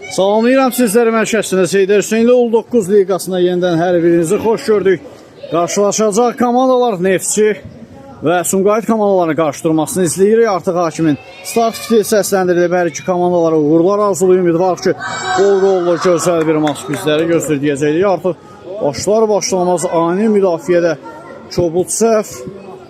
Salamlayıram sizləri, mən şəxsiniz Heydər Hüseynli U9 liqasına yenidən hər birinizi xoş gördük. Qarşılaşacaq komandalar Neftçi və Sumqayıt komandalarını qarşıdurmasını izləyirik. Artıq hakimin start fiti səsləndirilib. Hər iki komandalara uğurlar arzulayım. Ümidvar ki, bol qollu gözəl bir maç bizləri göstərəcəyik. Artıq başlamaz ani müdafiədə Çobud Səhv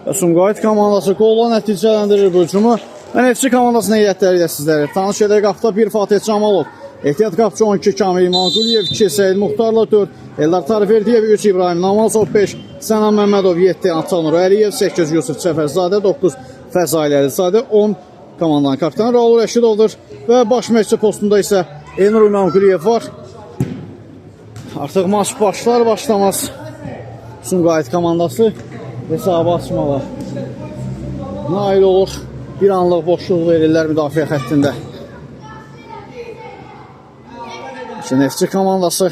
və Sumqayıt komandası qolla nəticələndirir bu hücumu. Və Neftçi komandasının heyətləri ilə sizləri tanış edək. Qapıda bir Fatih Camalov, ehtiyat qapıcı 12 Kamil İmanquliyev, 2 Seyid Muxtarla 4, Eldar Tarifverdiyev, 3 İbrahim Namazov, 5 Sənan Məmmədov, 7 Antanur Əliyev, 8 Yusuf Cəfərzadə, 9 Fəzail Əlizadə, 10 komandanın kapitanı Raul Rəşidovdur və baş məşqçi postunda isə Elnur İmanquliyev var. Artıq maç başlamaz Sumqayıt komandası hesabı açmağa nail olur. Bir anlıq boşluq verirlər müdafiə xəttində. Neftçi komandası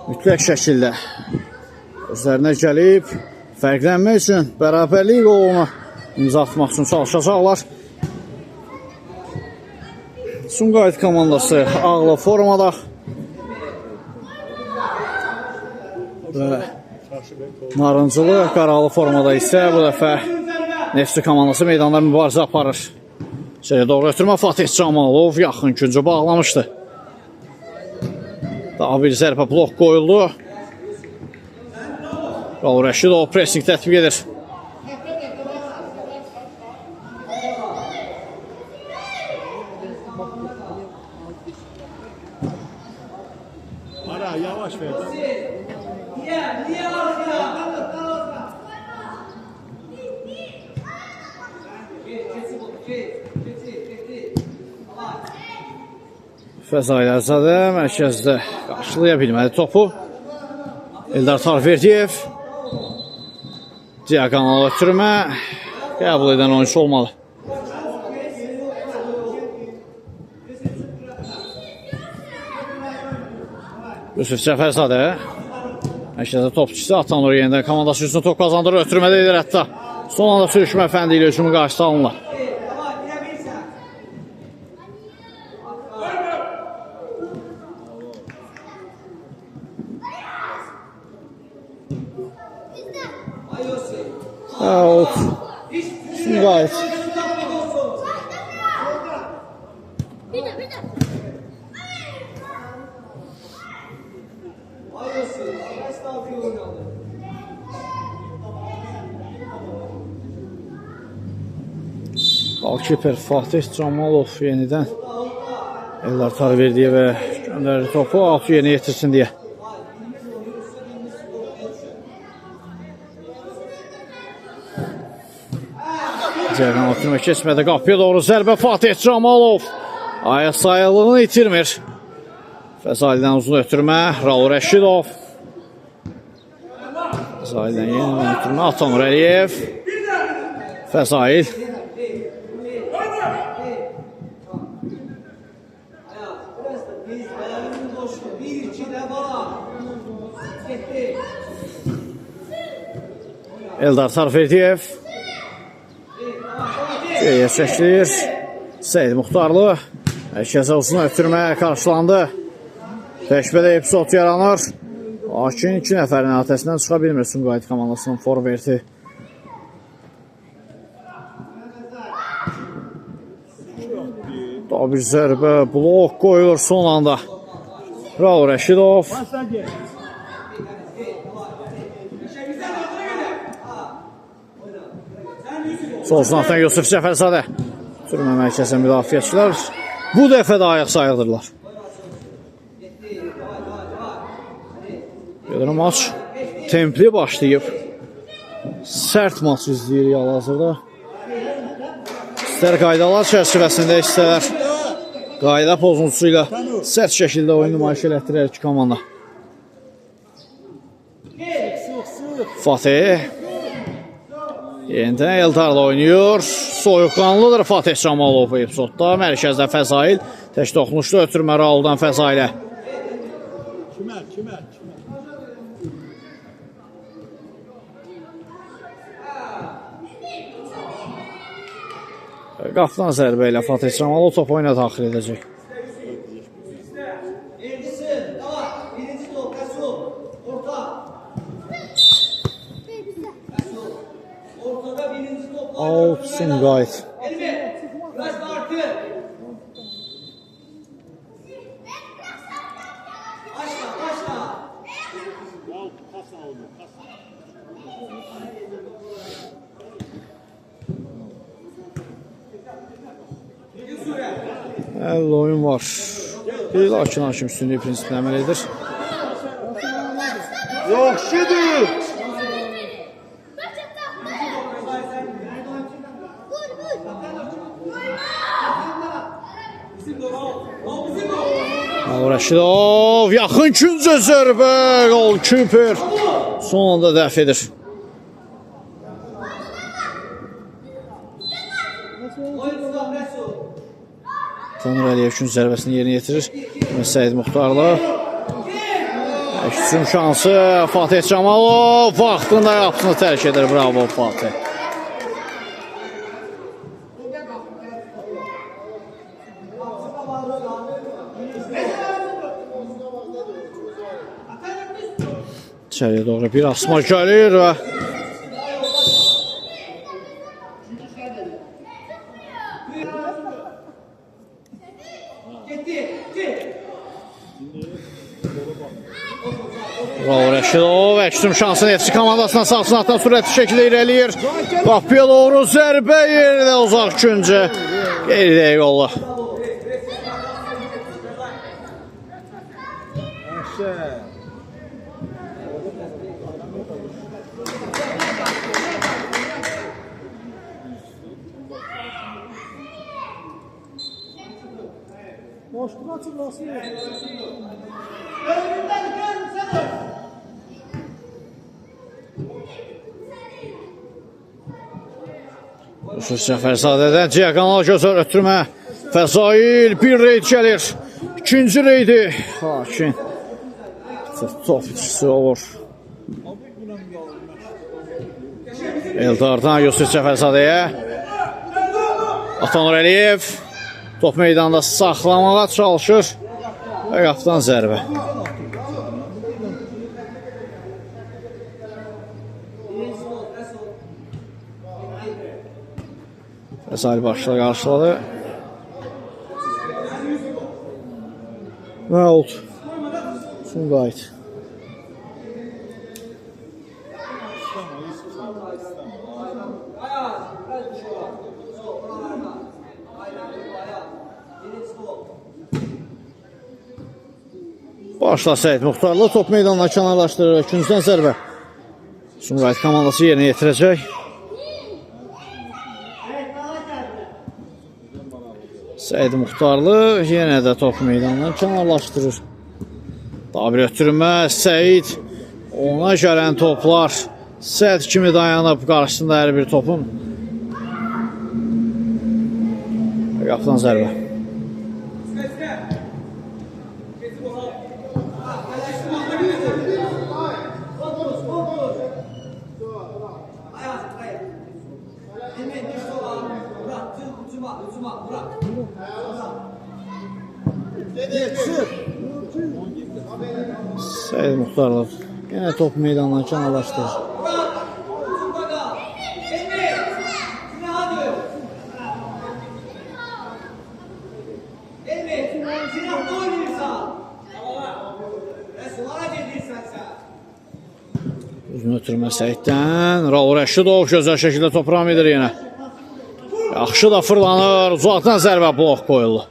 mütləq şəkildə özlərinə gəlib fərqlənmək üçün, bərabərlik qolunu imza atmaq üçün çalışacaqlar. Sumqayıt komandası ağlı formada və narıncılı qaralı formada isə bu dəfə Neftçi komandası meydanda mübarizə aparır. İçəriyə doğru ötürmə Fatih Camalov yaxın küncü bağlamışdı. Daha bir zərbə blok qoyuldu. Raul Rəşidov pressing tətbiq edir. Yavaş ver. Fəzail Əlizadə mərkəzdə qarşılaya bilmədi topu. Eldar Tarifverdiyev diagonal ötürmə qəbul edən oyuncu olmalı. Yusuf Cəfərzadə mərkəzdə topçusu Atanur yenidən komandası üstünü top qazandırır, ötürmədə edir hətta. Son anda sürüşmə fəndi ilə hücumu qarşıda alınırlar. Out. Sumqayıt. Qalkiper Fatih Camalov yenidən Eldar Tarifverdiyevə göndərir topu, altı yerinə yetirsin deyə. Diagonal ötürmə keçmədə qapıya doğru zərbə Fatih Camalov ayaq sayılığını itirmir. Fəzaildən uzun ötürmə Raul Rəşidov. Fəzaildən yenidən ötürmə Atanur Əliyev. Fəzail. Eldar Tarifverdiyev. Göyə çəkilir. Seyid Muxtarlı. Mərkəzə uzun ötürmə qarşılandı. Təşbədə epizod yaranır. Lakin 2 nəfərin ötəsindən çıxa bilmir Sumqayıt komandasının forverti. Daha bir zərbə blok qoyulur son anda. Raul Rəşidov. Sol sınavdan Yusuf Cəfərzadə. Sürmə mərkəzə müdafiəçilər bu dəfə də ayaq sayırdırlar. Görürəm, maç templi başlayıb. Sərt maç izləyirik hal-hazırda. İstər qaydalar çərçivəsində, istər qayda pozuntusu ilə sərt şəkildə oyun nümayiş elətdirər iki komanda. Fatih yenidən Eldarla oynayır. Soyuqqanlıdır Fatih Camalov bu epizodda. Mərkəzdə Fəzail. Tək toxunuşda ötürmə Rauldan Fəzailə. Kimə? Qapıdan zərbə ilə Fatih Camalov top oyuna daxil edəcək. Sumqayıt. Əlli oyun var. Lakin hakim üstünlüyü prinsipini əməl edir. Yaxşıdır. Rəşidov yaxın küncə zərbə, qol-kiper son anda dəf edir. Tanrı Əliyev küncə zərbəsini yerinə yetirir. Səid Muxtarlı. Üçün şansı Fatih Camalov vaxtında qapısını tərk edir. Bravo Fatih. İçəriyə doğru bir asma gəlir və Rəşidov Əksüm şansı Neftçi komandasına salsınatdan sürətli şəkildə irəliyir. Qapıya doğru zərbə yerdə uzaq küncə. Geridə yolla. Boşluğa çıkmasın. Yusuf Cəfərzadədən Ciyakanal gözəl ötürmə. Fəzail bir reyd gəlir. İkinci reydi. Hakim. Top içisi olur. Eldardan Yusuf Cəfərzadəyə. Atanur Əliyev. Top meydanda saxlamağa çalışır. Və qapıdan zərbə. Fəzail başla qarşıladı. Və out. Sumqayıt. Başla Səid Muxtarlı top meydanına kənarlaşdırır və küncdən zərbə. Sumqayıt komandası yerinə yetirəcək. Səid Muxtarlı yenə də top meydanına kənarlaşdırır. Daha bir ötürmə Səid. Ona gələn toplar Səid kimi dayanıb qarşısında hər bir topun. Qapıdan zərbə. Səid Muxtarlı yenə top meydanına kənarlaşdırır. Uzun ötürmə Səiddən. Raul Rəşidov gözəl şəkildə toprağım edir yenə. Yaxşı da fırlanır. Uzaqdan zərbə blok qoyuldu.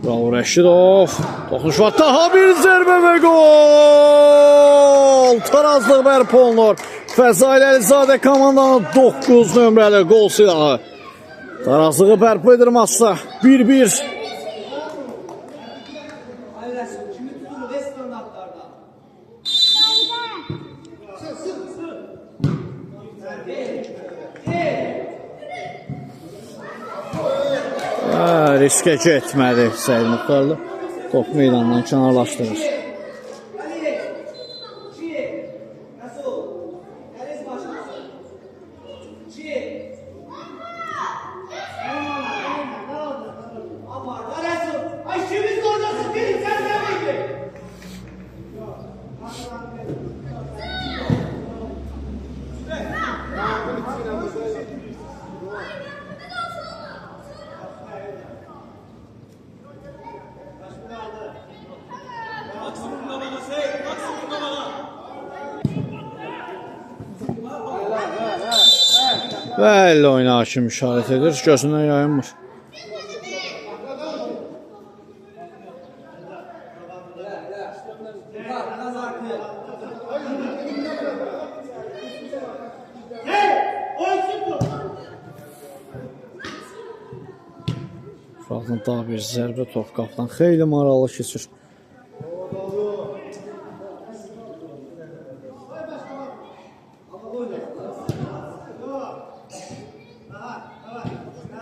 Raul Rəşidov. Toxunuş var. Daha bir zərbə və gol. Tarazlıq bərpa olunur. Fəzail Əlizadə komandanın 9 nömrəli gol silahı. Tarazlığı bərpa edir masa. 1-1. Riskə getmədi Səid Muxtarlı. Top meydandan kənarlaşdırır. Və əllə oyuna hakim işarət edir. Gözündən yayınmır. Ufaqdan daha bir zərbə top qapıdan xeyli maraqlı keçir.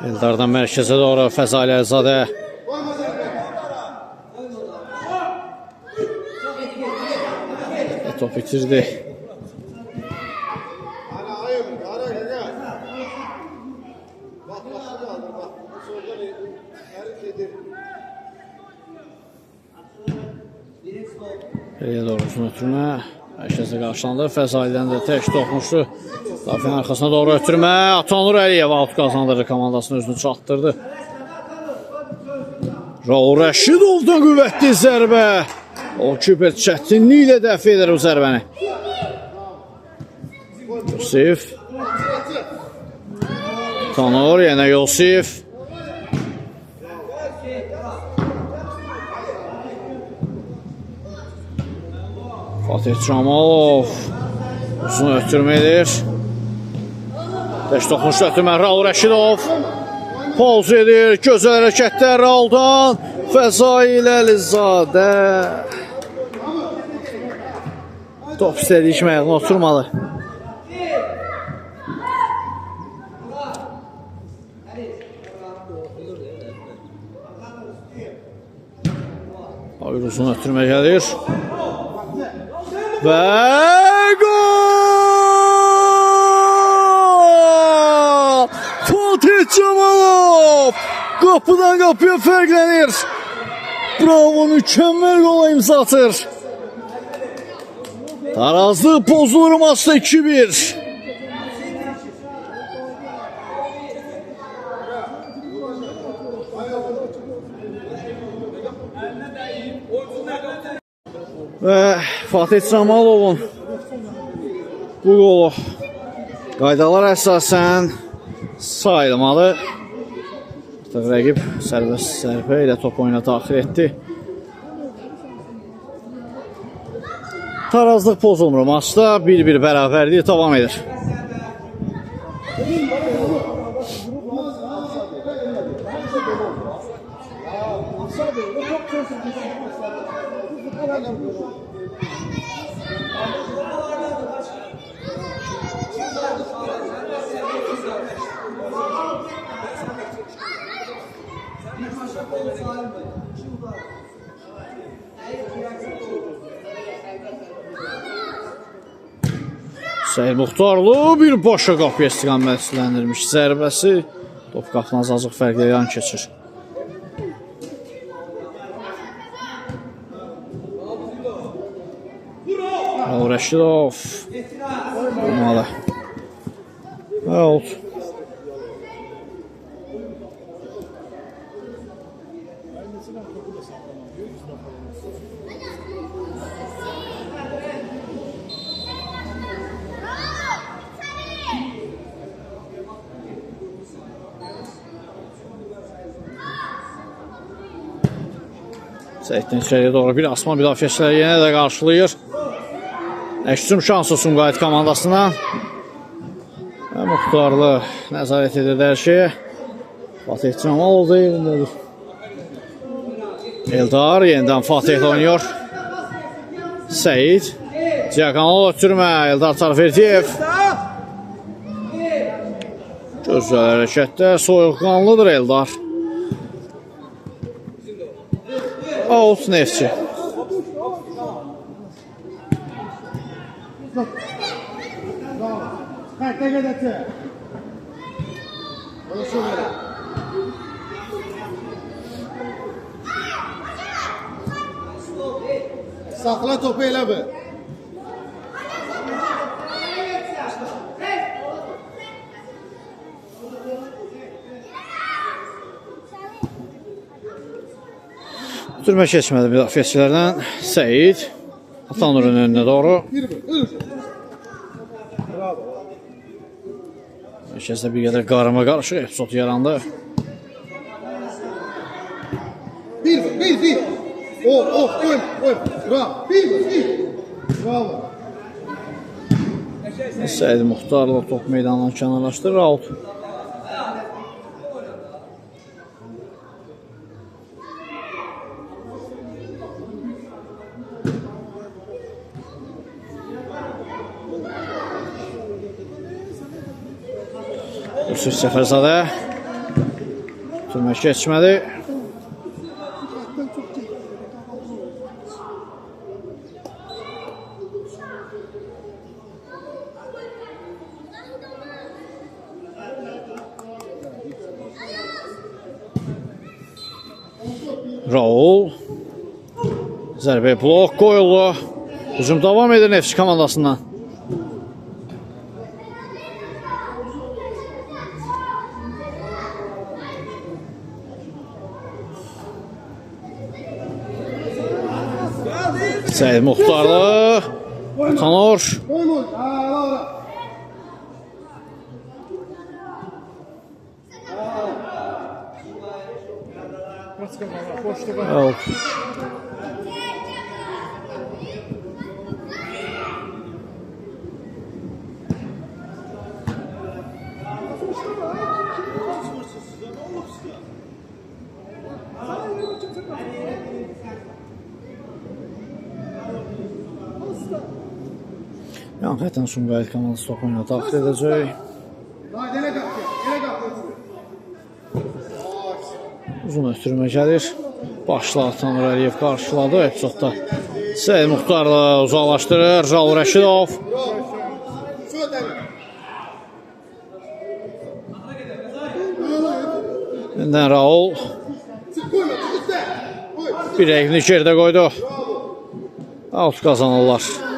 Eldardan mərkəzə doğru Fəzali Əlizadə. Top itirdi. Geriyə doğru uzun ötürmə. Mərkəzə qarşılandı. Fəzalidən də tək toxmuşdu. Dafiyin arxasına doğru ötürmə. Atanur Əliyev out qazandırır. Komandasını özünü çatdırdı. Raul Rəşidovdan qüvvətli zərbə. O Küper çətinliklə dəf edir bu zərbəni. Yusif. Tanur, yenə Yusif. Fatih Camalov uzun ötürmə edir. Beş toxunuşlu ötürmə Raul Rəşidov. Poz edir. Gözəl hərəkətlər Rauldan. Fəzail Əlizadə. Top istədiyi kimi ayağına oturmalı. Hayır, uzun ötürmə gəlir. Və gol! Fatih Camalov qapıdan qapıya fərqlənir. Bravo, mükəmməl qola imza atır. Tarazlı pozulur maçda 2-1. Və Fatih Camalovun bu qolu qaydalar əsasən sayılmalı. Rəqib sərbəst zərbə ilə top oyuna daxil etdi. Tarazlıq pozulmur maçda. 1-1 bərabərliyi davam edir. Səhil Muxtarlı bir boşa qapıya istiqamətləndirmiş zərbəsi top qapıdan azıq fərqlə yan keçir. Raul Rəşidov olmalı. Və oldu. Səhiddən içəriyə doğru bir asma müdafiəçiləri yenə də qarşılayır. Əksüm şansı Sumqayıt komandasına. Və Muxtarlı nəzarət edir hər şeyə. Fatih Camalov da yerindədir. Eldar yenidən Fatihlə oynuyor. Səyid. Diagonal ötürmə. Eldar Tarverdiyev. Gözəl hərəkətdə soyuqqanlıdır Eldar. Out Neftçi. Saxla topu elə bir. Türmə keçmədi müdafiəçilərdən. Səyid. Atanurun önünə doğru. Mərkəzdə bir qədər qarama qarışıq epizod yarandı. Bir. Koy. Bravo. Bir. Bravo. Səid Muxtarlı top meydanından kənarlaşdı. Raut. Yusuf Səfərzadə. Türmək keçmədi. Raul. Zərbə blok qoyuldu. Hücum davam edir Neftçi komandasından. Səid Muxtarlı. Tanor. Yok. Yan xətdən Sumqayıt komandası top oyuna daxil edəcək. Uzun ötürmə gəlir. Başlar Tanrı Əliyev qarşıladı epizodda. Səid Muxtarlı uzaqlaşdırır. Raul Rəşidov. Yeniden Raul. Bir rəqbini içeridə qoydu. Out qazanırlar.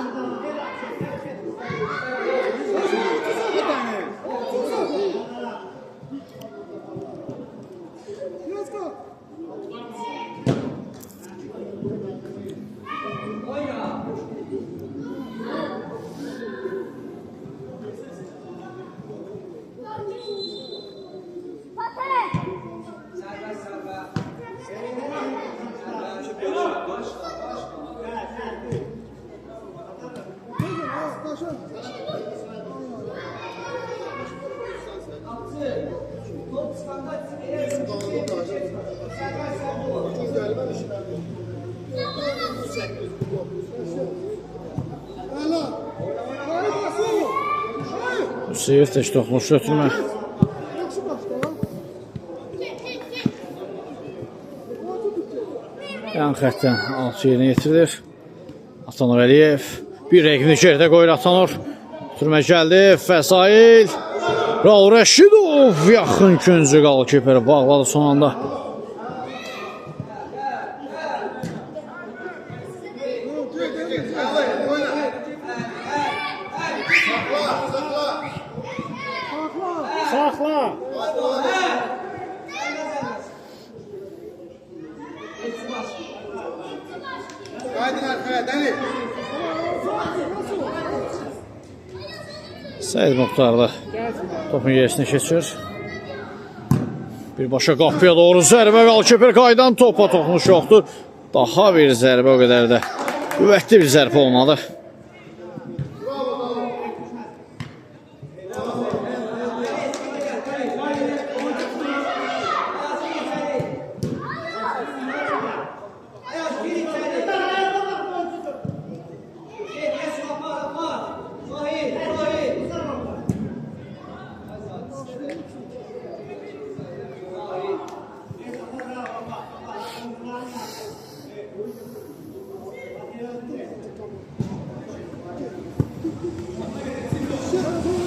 Hüseyin Teş toxunuş götürmə. Yan xətdən 6 yerinə yetirilir. Atanur Əliyev. Bir rəqbini içeridə qoyur Atanur. Götürmə gəldi. Fəsail. Raul Rəşidov. Yaxın küncü qalkiperi bağladı son anda. Sakla. Kaydın arkaya Deli. Səid Muxtarlı topun yerisini keçir. Birbaşa qapıya doğru zərbə qalkiperi qaydan topa toxunuş yoxdur. Daha bir zərbə o qədər də qüvvətli bir zərbə olmadı.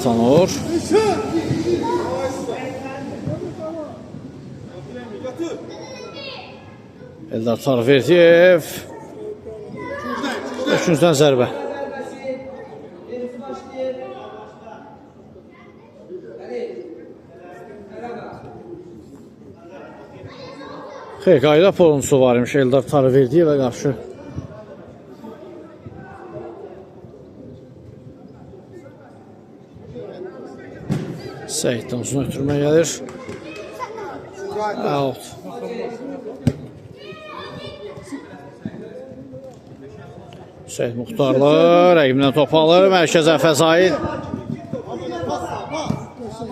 Tanor. Eldar Tarverdiyev. Üçüncüdən zərbə. Qayda pozuntusu var imiş Eldar Tarverdiyevə qarşı. Seyiddən uzun ötürmə gəlir. Out. Seyid Muxtarlı rəqibinə top alır. Mərkəzə Fəzail.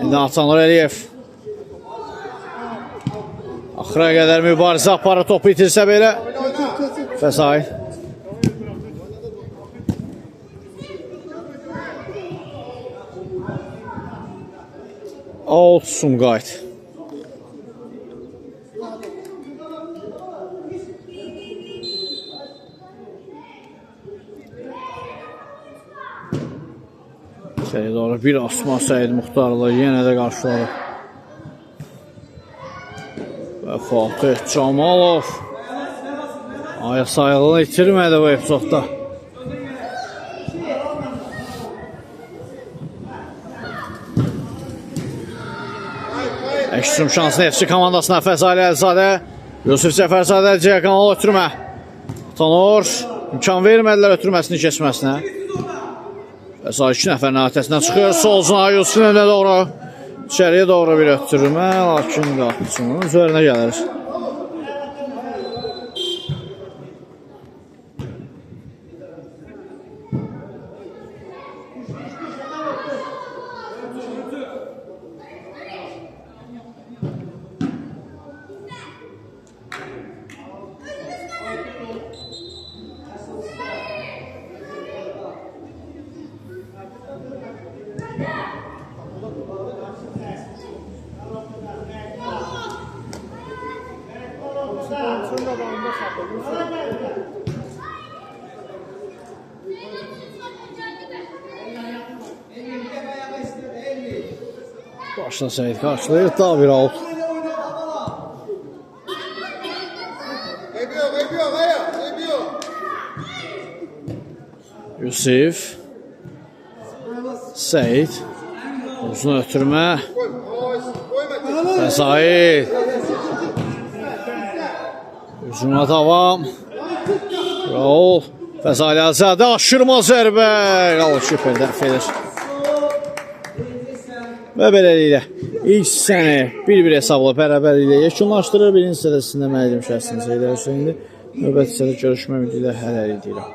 İndi Atanur Əliyev. Axıra qədər mübarizə aparır. Topu itirsə belə. Fəzail. Out Sumqayıt. İçəriyə doğru bir asma Seyid Muxtarlı yenə də qarşıladı. Və Fatih Camalov ayaq sayılığını itirmədi bu epizodda. Əksüm şansını FC komandasına Fəzail Əlizadə. Yusuf Cəfərzadə Cəyə kanalı ötürmə. Tanor imkan vermədilər ötürməsini keçməsinə. Fəzail 2 nəfərin ötəsindən çıxıyor. Solcuna Yusuf'un önünə doğru. İçəriyə doğru bir ötürmə. Lakin qapıcının üzərinə gəlir. Başla Seyid karşılayır. Daha bir out. Yusuf. Seyid. Uzun ötürmə. Fəzail. Hücuma davam. Raul. Fəzail Əlizadə aşırma zərbə. Qalır şübhə dəf edir. Və beləliklə ilk səni bir-bir hesabla bərabərliklə yekunlaşdırır. Birinci hissədə sizinlə mənim şəxsiniz Heydər Hüseyindir. Növbəti hissədə görüşmək ümidi ilə hələlik deyirəm.